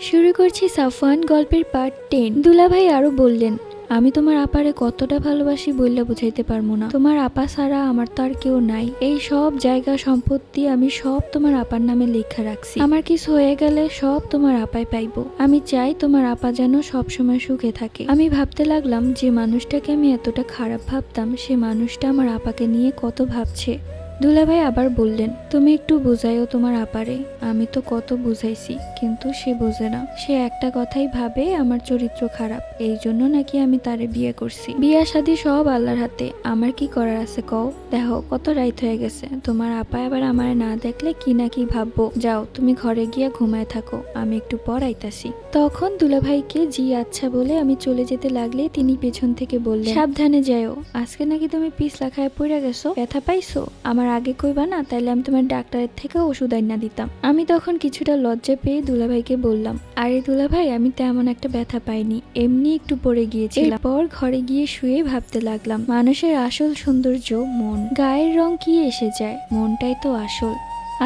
শুরু করছি সাফওয়ান গল্পের পার্ট 10। দুলাভাই আরো বললেন, আমি তোমার আপারে কতটা ভালোবাসি বললে বুঝাইতে পারবো না। তোমার আপা ছাড়া আমার তো আর কেউ নাই। এই সব জায়গা সম্পত্তি আমি সব তোমার আপার নামে লেখা রাখছি। আমার কিছু হয়ে গেলে সব তোমার আপাই পাইবো। আমি চাই তোমার আপা যেন সবসময় সুখে থাকে। আমি ভাবতে লাগলাম যে মানুষটাকে আমি এতটা খারাপ ভাবতাম সে মানুষটা আমার আপাকে নিয়ে কত ভাবছে। দুলাভাই আবার বললেন, তুমি একটু বুঝাইও তোমার আপারে। আমি তো কত বুঝাইছি কিন্তু সে বোঝে না। সে একটা কথাই ভাবে আমার চরিত্র খারাপ, এই জন্য নাকি আমি তারে বিয়ে করছি। বিয়া শাদী সব আল্লাহর হাতে, আমার কি করার আছে কও। দেখো কত রাইত হয়ে গেছে, তোমার আপা এবার আমারে না দেখলে কি না কি ভাববো। যাও তুমি ঘরে গিয়া ঘুমায় থাকো, আমি একটু পর আইতাছি। তখন দুলাভাইকে জি আচ্ছা বলে আমি চলে যেতে লাগলে তিনি পেছন থেকে বললেন, সাবধানে যাও, আজকে নাকি তুমি পিছলা খায় পড়ে গেছো, ব্যথা পাইছো। আমার আগে কইবা না, তাইলে আমি তোমার ডাক্তারের থেকে ওষুধ আইনা দিতাম। আমি তখন কিছুটা লজ্জা পেয়ে দুলাভাইকে বললাম, আরে দুলাভাই আমি তেমন একটা ব্যথা পাইনি, এমনি একটু পড়ে গিয়েছিলাম। এরপর ঘরে গিয়ে শুয়ে ভাবতে লাগলাম, মানুষের আসল সৌন্দর্য মন, গায়ের রং কি এসে যায়, মনটাই তো আসল।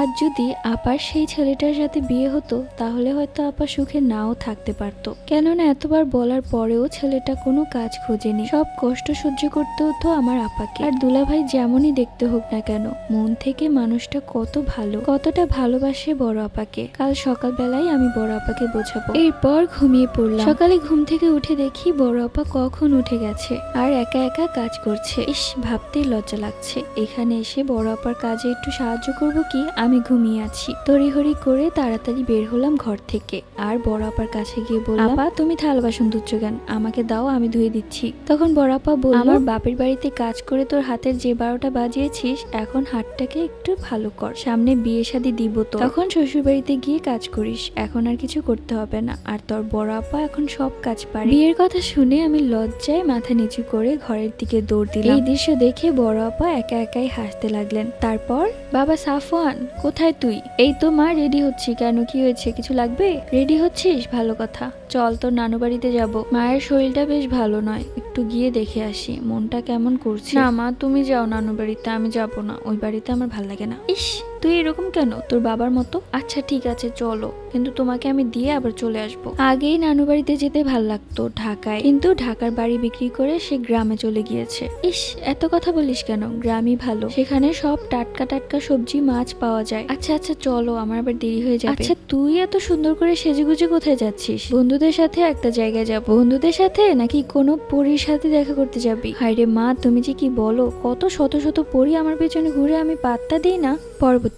আর যদি আপার সেই ছেলেটার সাথে বিয়ে হতো তাহলে হয়তো আপা সুখে নাও থাকতে পারতো। কেননা এতবার বলার পরেও ছেলেটা কোনো কাজ খোঁজেনি, সব কষ্ট সহ্য করতে হতো আমার আপাকে। আর দুলাভাই যেমনই দেখতে হোক না কেন, মন থেকে মানুষটা কত ভালো, কতটা ভালোবাসে বড় আপাকে। কাল সকালবেলায় আমি বড় আপাকে বোঝাবো। এরপর ঘুমিয়ে পড়লাম। সকালে ঘুম থেকে উঠে দেখি বড় আপা কখন উঠে গেছে আর একা একা কাজ করছে। ইস, ভাবতেই লজ্জা লাগছে। এখানে এসে বড় আপার কাজে একটু সাহায্য করবো কি, আমি ঘুমিয়ে আছি। তড়িহড়ি করে তাড়াতাড়ি বের হলাম ঘর থেকে আর বড় আপার কাছে গিয়ে বললাম, আপা তুমি থালা বাসন ধুচ্ছ কেন, আমাকে দাও আমি ধুয়ে দিচ্ছি। তখন বড় আপা বলল, আমার বাপের বাড়িতে কাজ করে তোর হাতের যে 12টা বাজিয়েছিস, এখন হাতটাকে একটু ভালো কর, সামনে বিয়ে শাদী দিব তো, তখন শ্বশুর বাড়িতে গিয়ে কাজ করিস, এখন আর কিছু করতে হবে না। আর তোর বড় আপা এখন সব কাজ পারে। বিয়ের কথা শুনে আমি লজ্জায় মাথা নিচু করে ঘরের দিকে দৌড় দিলাম। এই দৃশ্য দেখে বড় আপা একা একাই হাসতে লাগলেন। তারপর, বাবা সাফওয়ান কোথায় তুই? এই তো মা রেডি হচ্ছি। কেন, কি হয়েছে, কিছু লাগবে? রেডি হচ্ছিস, ভালো কথা, চল তোর নানু বাড়িতে যাবো। মায়ের শরীরটা বেশ ভালো নয়, একটু গিয়ে দেখে আসি, মনটা কেমন করছে। না মা তুমি যাও নানু বাড়িতে, আমি যাবো না, ওই বাড়িতে আমার ভাল লাগে না। ইস, তুই এরকম কেন, তোর বাবার মতো। আচ্ছা ঠিক আছে চলো, কিন্তু তোমাকে আমি দিয়ে আবার চলে আসবো। আগেই নানু বাড়িতে যেতে ভাল লাগতো ঢাকায়, কিন্তু ঢাকার বাড়ি বিক্রি করে সে গ্রামে চলে গিয়েছে। ইস, এত কথা বলিস কেন, গ্রামই ভালো, সেখানে সব টাটকা টাটকা সবজি মাছ পাওয়া যায়। আচ্ছা আচ্ছা চলো, আমার আবার দেরি হয়ে যাবে। আচ্ছা তুই এত সুন্দর করে সেজেগুজে কোথায় যাচ্ছিস? বন্ধুদের সাথে একটা জায়গায় যাব। বন্ধুদের সাথে নাকি কোনো পরীর সাথে দেখা করতে যাবি? হায়রে মা, তুমি যে কি বলো, কত শত শত পরী আমার পেছনে ঘুরে, আমি পাত্তা দিই না। পরবর্তী